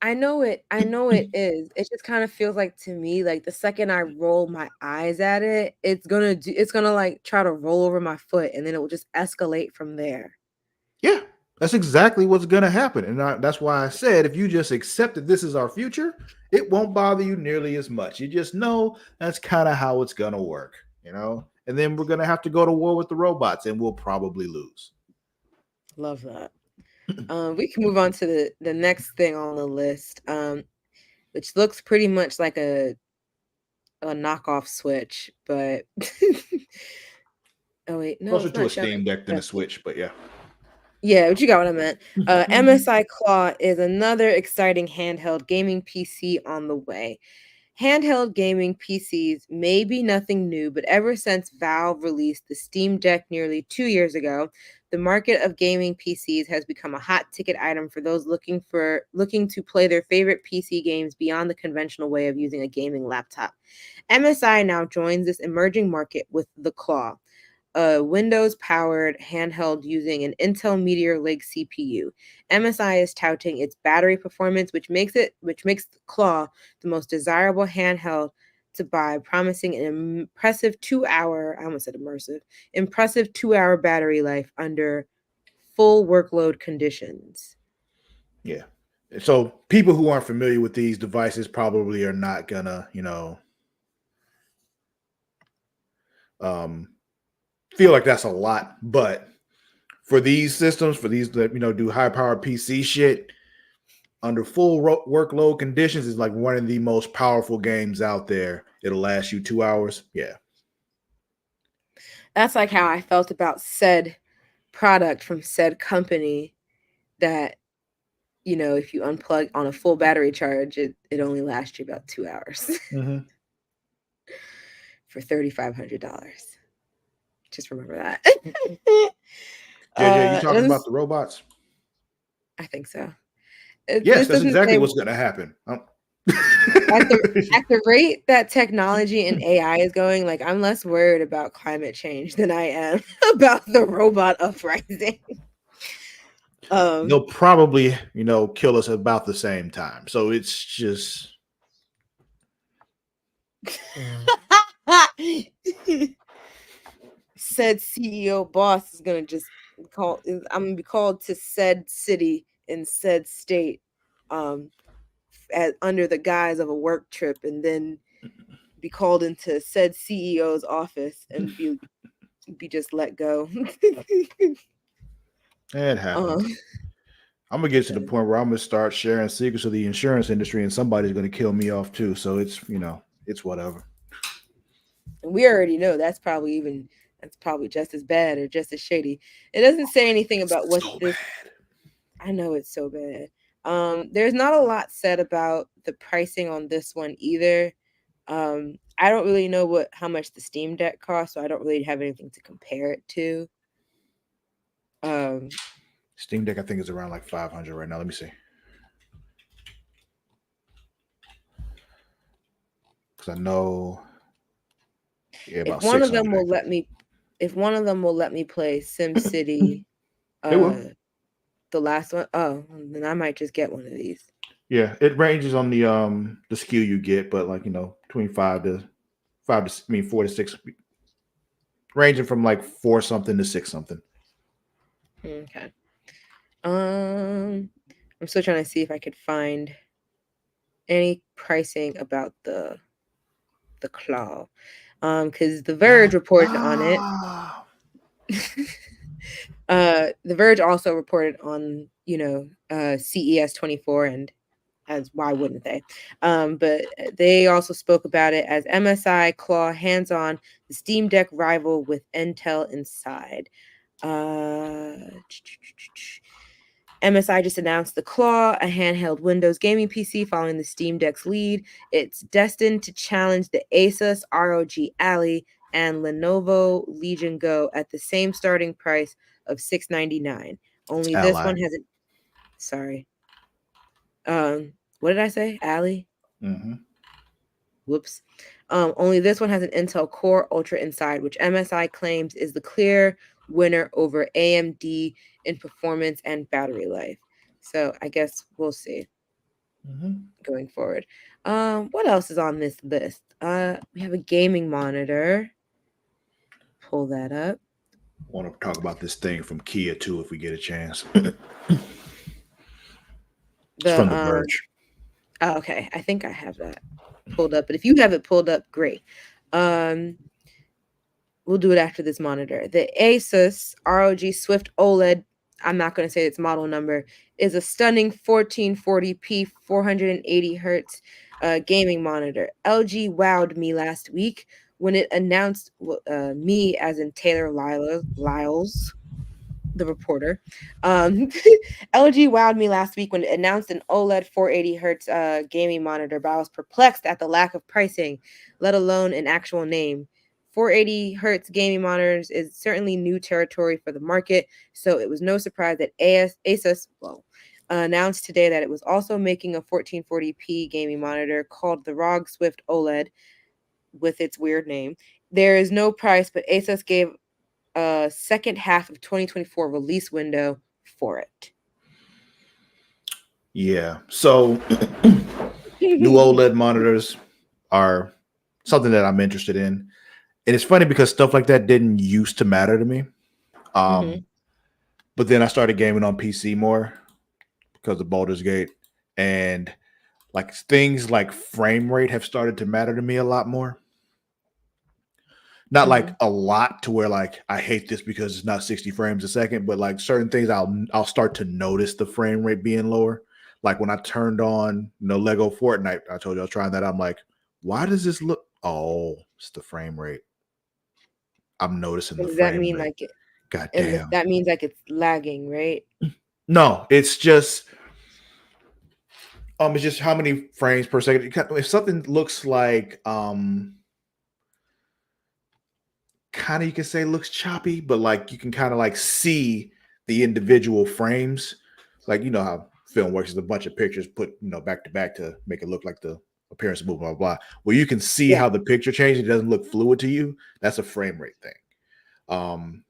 I know it is. It just kind of feels like to me, like the second I roll my eyes at it, it's gonna like try to roll over my foot, and then it will just escalate from there. Yeah, that's exactly what's going to happen. And that's why I said if you just accept that this is our future, it won't bother you nearly as much. You just know that's kind of how it's going to work, you know? And then we're going to have to go to war with the robots, and we'll probably lose. Love that. We can move on to the next thing on the list, which looks pretty much like a knockoff Switch, but oh wait, no, Closer to a Steam Deck than a Switch, but yeah. Yeah, but you got what I meant. MSI Claw is another exciting handheld gaming PC on the way. Handheld gaming PCs may be nothing new, but ever since Valve released the Steam Deck nearly 2 years ago, the market of gaming PCs has become a hot ticket item for those looking to play their favorite PC games beyond the conventional way of using a gaming laptop. MSI now joins this emerging market with the Claw, a Windows-powered handheld using an Intel Meteor Lake CPU. MSI is touting its battery performance, which makes the Claw the most desirable handheld to buy, promising an impressive 2-hour, I almost said impressive 2-hour battery life under full workload conditions. Yeah. So people who aren't familiar with these devices probably are not gonna, feel like that's a lot. But for these systems, for these that do high power PC shit under full workload conditions, is like one of the most powerful games out there. It'll last you 2 hours. Yeah. That's like how I felt about said product from said company that, if you unplug on a full battery charge, it only lasts you about 2 hours for $3,500. Just remember that. JJ, you talking about the robots? I think so. Yes, that's exactly what's going to happen. At the rate that technology and AI is going, like, I'm less worried about climate change than I am about the robot uprising. They'll probably, kill us about the same time. So it's just said CEO boss is gonna just I'm gonna be called to said city in said state, under the guise of a work trip, and then be called into said CEO's office and be just let go. It happens. I'm gonna get to the point where I'm gonna start sharing secrets of the insurance industry, and somebody's gonna kill me off too. So it's it's whatever. And we already know that's probably just as bad or just as shady. It doesn't say anything about what this. Bad. I know it's so bad. There's not a lot said about the pricing on this one either. I don't really know how much the Steam Deck costs, so I don't really have anything to compare it to. Steam Deck, I think, is around like 500 right now. Let me see. Because I know. Yeah, if one of them will let me play SimCity, the last one, then I might just get one of these. Yeah, it ranges on the SKU you get, but like between 4 to 6, ranging from like 4 something to 6 something. Okay. I'm still trying to see if I could find any pricing about the Claw, because The Verge reported on it. The Verge also reported on CES 24, and as why wouldn't they? But they also spoke about it as MSI Claw hands-on, the Steam Deck rival with Intel inside. MSI just announced the Claw, a handheld Windows gaming PC following the Steam Deck's lead. It's destined to challenge the Asus ROG Ally and Lenovo Legion Go at the same starting price of $699. Only this one has what did I say? Ally? Mm-hmm. Whoops. Only this one has an Intel Core Ultra inside, which MSI claims is the clear winner over AMD in performance and battery life. So I guess we'll see going forward. What else is on this list? We have a gaming monitor. Pull that up. I want to talk about this thing from Kia too, if we get a chance. It's from The Verge. Okay, I think I have that pulled up, but if you have it pulled up, great. We'll do it after this monitor. The Asus ROG Swift OLED, I'm not going to say its model number, is a stunning 1440p 480 hertz gaming monitor. LG wowed me last week when it announced me, as in Taylor Lyles, the reporter. Um, LG wowed me last week when it announced an OLED 480 hertz gaming monitor, but I was perplexed at the lack of pricing, let alone an actual name. 480 hertz gaming monitors is certainly new territory for the market, so it was no surprise that Asus, announced today that it was also making a 1440p gaming monitor called the ROG Swift OLED with its weird name. There is no price, but Asus gave second half of 2024 release window for it. Yeah. So new OLED monitors are something that I'm interested in. And it's funny because stuff like that didn't used to matter to me. Hmm. But then I started gaming on PC more because of Baldur's Gate. And like things like frame rate have started to matter to me a lot more. Not like Hmm. a lot to where like I hate this because it's not 60 frames a second, but like certain things I'll start to notice the frame rate being lower. Like when I turned on Lego Fortnite, I told you I was trying that. I'm like, why does this look? Oh, it's the frame rate. I'm noticing the Does that frame mean rate. like it? God And damn. that means like it's lagging, right? No, it's just how many frames per second. If something looks like kind of you can say looks choppy, but like you can kind of like see the individual frames. Like you know how film works is a bunch of pictures put back to back to make it look like the appearance of movie, blah, blah, blah. Where you can see Yeah. how the picture changes, it doesn't look fluid to you. That's a frame rate thing.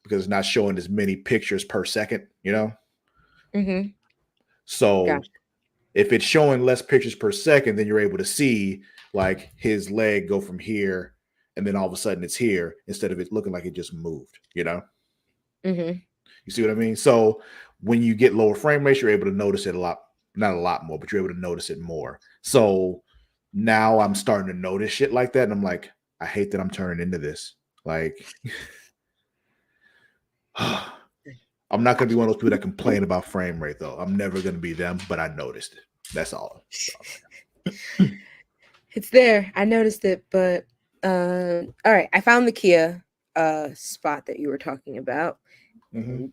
Because it's not showing as many pictures per second. Mm-hmm. So Gotcha. if it's showing less pictures per second, then you're able to see like his leg go from here and then all of a sudden it's here instead of it looking like it just moved. Mm-hmm. You see what I mean? So when you get lower frame rates, you're able to notice it a lot, not a lot more, but you're able to notice it more. So now I'm starting to notice shit like that. And I'm like, I hate that I'm turning into this. Like, I'm not going to be Gotcha. one of those people that complain about frame rate, though. I'm never going to be them, but I noticed it. That's all. It's there. I noticed it, but all right. I found the Kia spot that you were talking about. Mm-hmm. And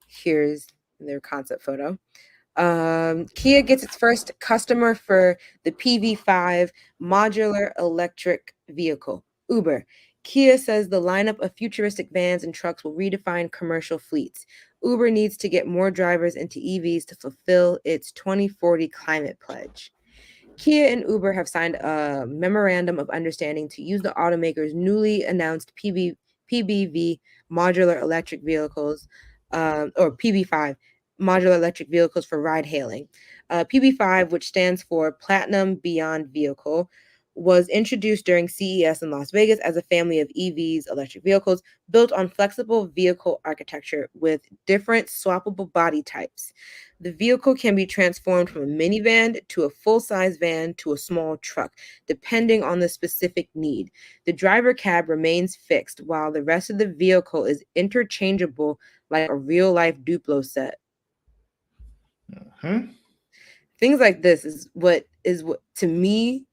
here's their concept photo. Kia gets its first customer for the PV5 modular electric vehicle. Uber. Kia says the lineup of futuristic vans and trucks will redefine commercial fleets. Uber needs to get more drivers into EVs to fulfill its 2040 climate pledge. Kia and Uber have signed a memorandum of understanding to use the automaker's newly announced PBV modular electric vehicles, or PB5 modular electric vehicles for ride hailing. PB5, which stands for Platinum Beyond Vehicle, was introduced during CES in Las Vegas as a family of EVs, electric vehicles, built on flexible vehicle architecture with different swappable body types. The vehicle can be transformed from a minivan to a full-size van to a small truck, depending on the specific need. The driver cab remains fixed, while the rest of the vehicle is interchangeable like a real-life Duplo set. Hmm. Things like this is what to me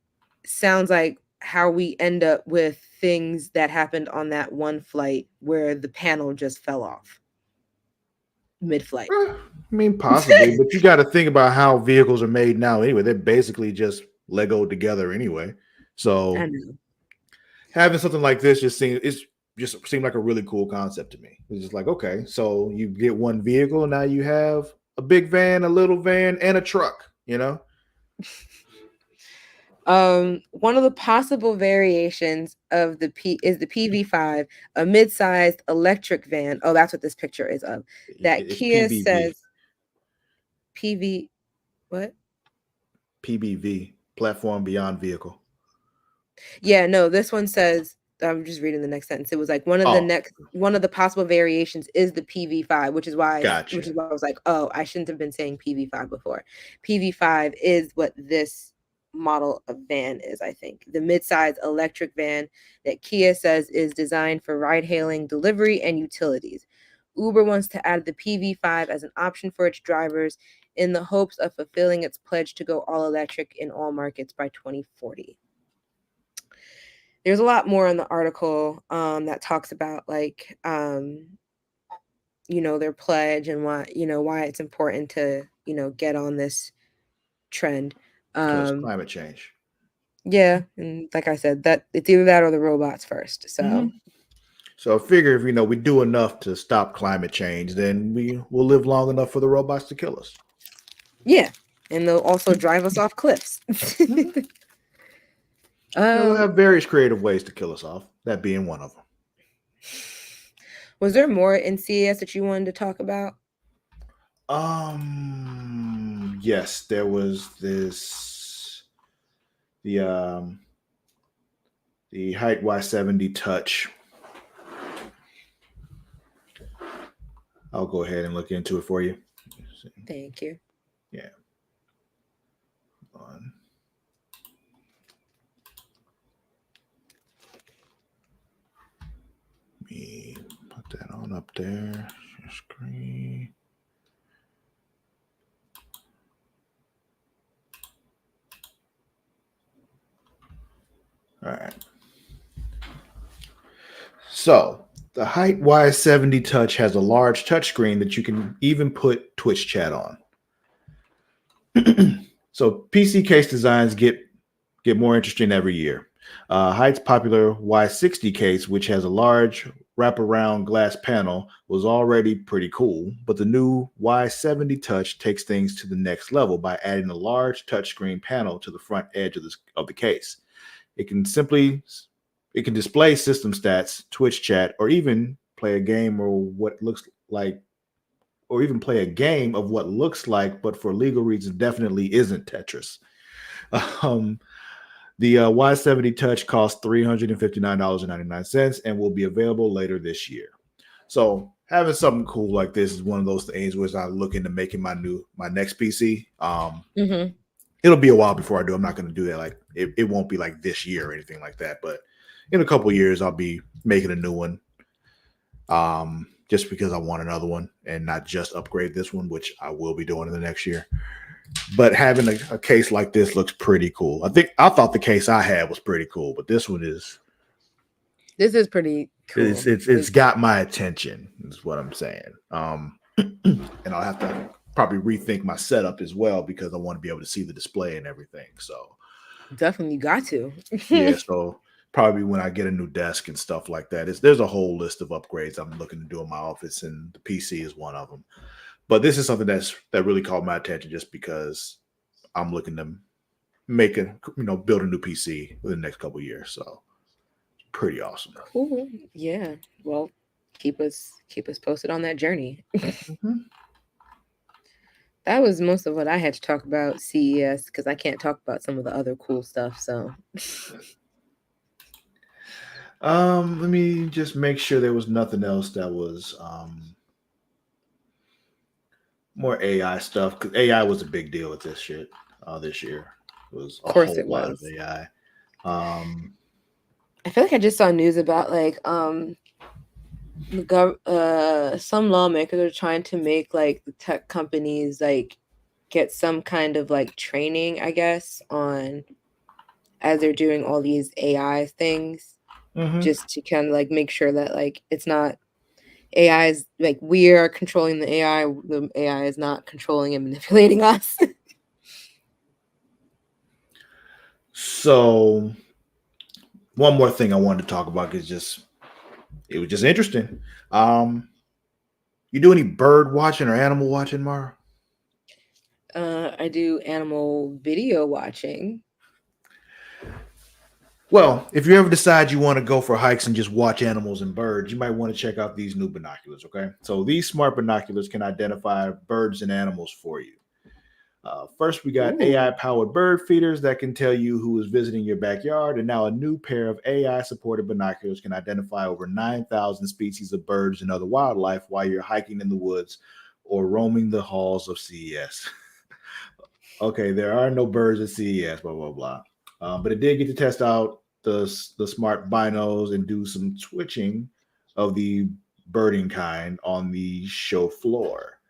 sounds like how we end up with things that happened on that one flight where the panel just fell off mid-flight. I mean, possibly, but you got to think about how vehicles are made now. Anyway, they're basically just Lego together anyway. I So know. having something like this just seemed like a really cool concept to me. It's just like, okay, so you get one vehicle, now you have a big van, a little van, and a truck. One of the possible variations of the P is the PV5, a mid-sized electric van. Oh, that's what this picture is of. That It's Kia PBV. says PV what? PBV, Platform Beyond Vehicle. Yeah, no, this one says I'm just reading the next sentence. It was like Oh, one of the possible variations is the PV5, which gotcha. is why I was like, oh, I shouldn't have been saying PV5 before. PV5 is what this model of van is, I think. The mid-size electric van that Kia says is designed for ride-hailing, delivery, and utilities. Uber wants to add the PV5 as an option for its drivers in the hopes of fulfilling its pledge to go all electric in all markets by 2040. There's a lot more in the article that talks about like their pledge and why it's important to, get on this trend. Because climate change. Yeah, and like I said, that it's either that or the robots first. Mm-hmm. So So I figure if we do enough to stop climate change, then we will live long enough for the robots to kill us. yeah, and they'll also drive us off cliffs. Mhm. We'll have various creative ways to kill us off. That being one of them. Was there more in CES that you wanted to talk about? Yes, there was the height Y70 touch. I'll go ahead and look into it for you. Thank you. Yeah. On. Me put that on up there. Screen. All right. So the height Y70 touch has a large touchscreen that you can even put Twitch chat on. So PC case designs get more interesting every year. Height's popular Y60 case, which has a large wraparound glass panel, was already pretty cool, but the new Y70 Touch takes things to the next level by adding a large touchscreen panel to the front edge of the case. It can display system stats, Twitch chat, or even play a game of what looks like, but for legal reasons, definitely isn't Tetris. The Y70 Touch costs $359.99 and will be available later this year. So having something cool like this is one of those things where I look into making my next PC. It'll be a while before I do. I'm not going to do that. Like it won't be like this year or anything like that. But in a couple of years, I'll be making a new one. Just because I want another one and not just upgrade this one, which I will be doing in the next year. But having a case like this looks pretty cool. I thought the case I had was pretty cool, but this one is. This is pretty cool. It's got my attention. Is what I'm saying. And I'll have to probably rethink my setup as well because I want to be able to see the display and everything. So definitely got to. Yeah. So probably when I get a new desk and stuff like that, there's a whole list of upgrades I'm looking to do in my office, and the PC is one of them. But this is something that really caught my attention just because I'm looking to build a new PC within the next couple of years. So pretty awesome. Cool. Yeah. Well, keep us posted on that journey. Mm-hmm. That was most of what I had to talk about CES because I can't talk about some of the other cool stuff. So let me just make sure there was nothing else that was more AI stuff, because AI was a big deal with this shit this year. It was a whole lot of AI. I feel like I just saw news about like some lawmakers are trying to make like the tech companies like get some kind of like training, I guess, on as they're doing all these AI things, just to kind of like make sure that like it's not AI is like we are controlling the AI is not controlling and manipulating us. So one more thing I wanted to talk about is it was just interesting. You do any bird watching or animal watching, Mara? I do animal video watching. Well, if you ever decide you want to go for hikes and just watch animals and birds, you might want to check out these new binoculars, okay? So these smart binoculars can identify birds and animals for you. First, we got AI-powered bird feeders that can tell you who is visiting your backyard, and now a new pair of AI-supported binoculars can identify over 9,000 species of birds and other wildlife while you're hiking in the woods or roaming the halls of CES. Okay, there are no birds at CES, blah, blah, blah. But it did get to test out the smart binos and do some twitching of the birding kind on the show floor.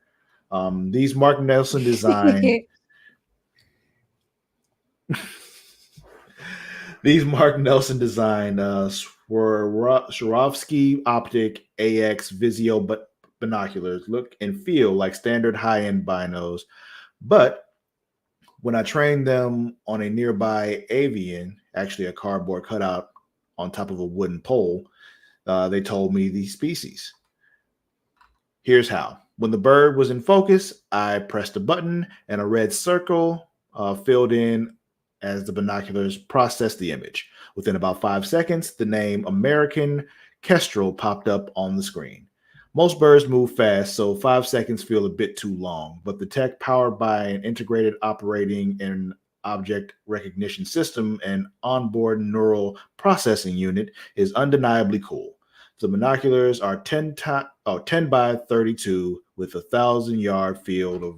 These Mark Nelson designed Swarovski Optic AX Vizio binoculars look and feel like standard high-end binos, but when I trained them on a nearby avian, actually a cardboard cutout on top of a wooden pole, they told me the species. Here's how. When the bird was in focus, I pressed a button and a red circle filled in as the binoculars processed the image. Within about 5 seconds, the name American Kestrel popped up on the screen. Most birds move fast, so 5 seconds feel a bit too long, but the tech powered by an integrated operating and object recognition system and onboard neural processing unit is undeniably cool. The binoculars are 10 by 32 with 1,000-yard field of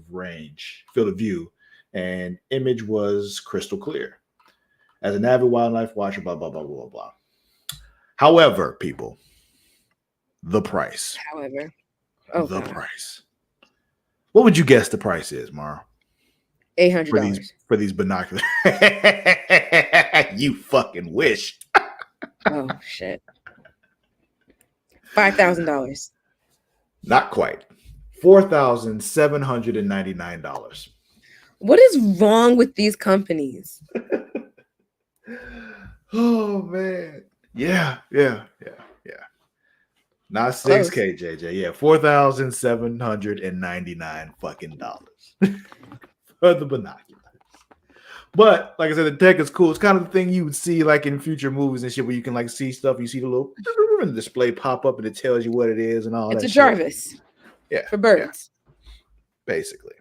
view, and image was crystal clear. As an avid wildlife watcher, blah, blah, blah, blah, blah. However, people, the price. However, the price. What would you guess the price is, Mara? $800 for these binoculars. You fucking wish. Oh shit. $5,000. Not quite. $4,799. What is wrong with these companies? Oh man. Yeah. Not $6K, JJ. Yeah, $4,799 fucking dollars for the binoculars. But like I said, the tech is cool. It's kind of the thing you would see like in future movies and shit, where you can like see stuff. You see the little display pop up and it tells you what it is and all that. It's a Jarvis. Shit. Yeah, for birds. Yeah, basically.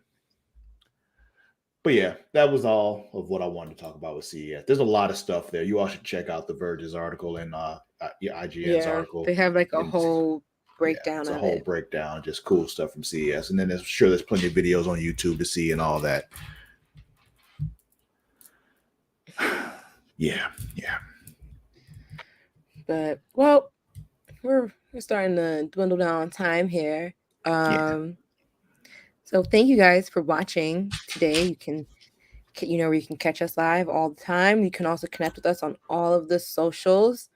But yeah, that was all of what I wanted to talk about with CES. There's a lot of stuff there. You all should check out the Verge's article and IGN's article. They have like a whole breakdown it's of a whole it. breakdown, just cool stuff from CES. And then there's plenty of videos on YouTube to see and all that. Yeah. But well, we're starting to dwindle down on time here. So thank you guys for watching today. You can where you can catch us live all the time. You can also connect with us on all of the socials,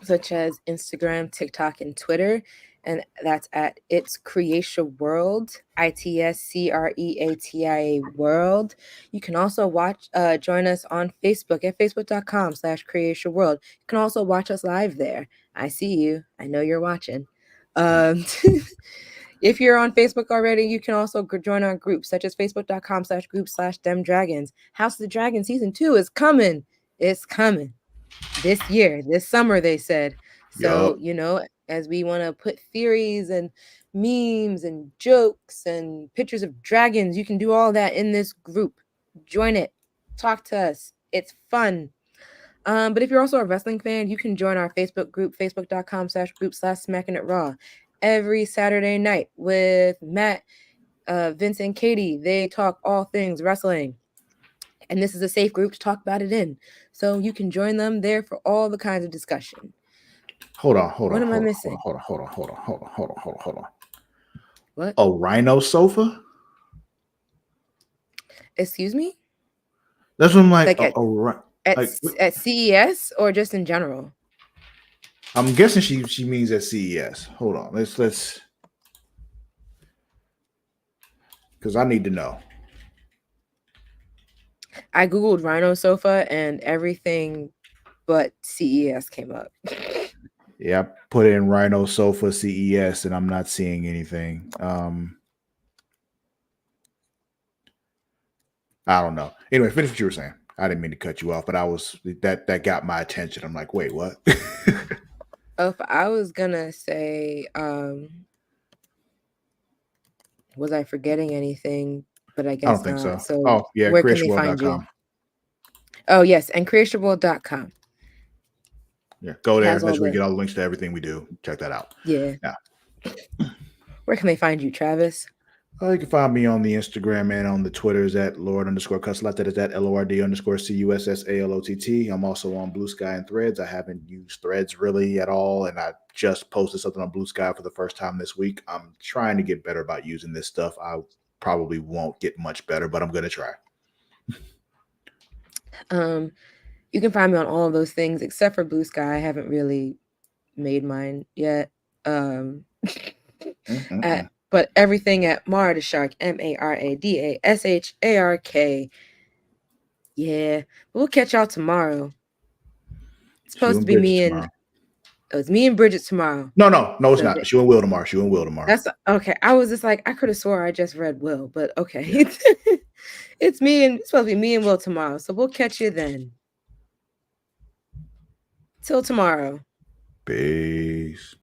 such as Instagram, TikTok, and Twitter. And that's at It's Creatia World, ITSCREATIA World. You can also join us on Facebook at facebook.com/Creatia World. You can also watch us live there. I see you. I know you're watching. If you're on Facebook already, you can also join our groups, such as facebook.com/group/demdragons. House of the Dragon Season 2 is coming. It's coming this year, this summer, they said. So, as we want to put theories and memes and jokes and pictures of dragons, you can do all that in this group. Join it. Talk to us. It's fun. But if you're also a wrestling fan, you can join our Facebook group, facebook.com/group/SmackingItRaw. Every Saturday night with Matt, Vince, and Katie. They talk all things wrestling. And this is a safe group to talk about it in. So you can join them there for all the kinds of discussion. Hold on. What am I missing? Hold on. What? A rhino sofa? Excuse me? That's what I'm like. At CES or just in general? I'm guessing she means at CES. Hold on. Let's because I need to know. I Googled rhino sofa and everything but CES came up. Yeah, I put in rhino sofa CES and I'm not seeing anything. I don't know. Anyway, finish what you were saying. I didn't mean to cut you off, but that got my attention. I'm like, wait, what? If I was gonna say, was I forgetting anything? But I guess I don't think not. so. Oh yeah, where can they find you? Oh yes, and creatiaworld.com. Yeah, go there. That's where we get all the links to everything we do. Check that out. Yeah. Where can they find you, Travis? You can find me on the Instagram and on the Twitters at Lord_Cussalott. That is at LORD_CUSSALOTT. I'm also on Blue Sky and Threads. I haven't used Threads really at all, and I just posted something on Blue Sky for the first time this week. I'm trying to get better about using this stuff. I probably won't get much better, but I'm going to try. You can find me on all of those things except for Blue Sky. I haven't really made mine yet. But everything at Maradashark, MARADASHARK. Yeah, we'll catch y'all tomorrow. It's supposed to be me and it's me and Bridget tomorrow. No, it's not. She and Will tomorrow. That's okay. I was just like, I could have swore I just read Will, but okay. Yeah. It's supposed to be me and Will tomorrow. So we'll catch you then. Till tomorrow. Peace.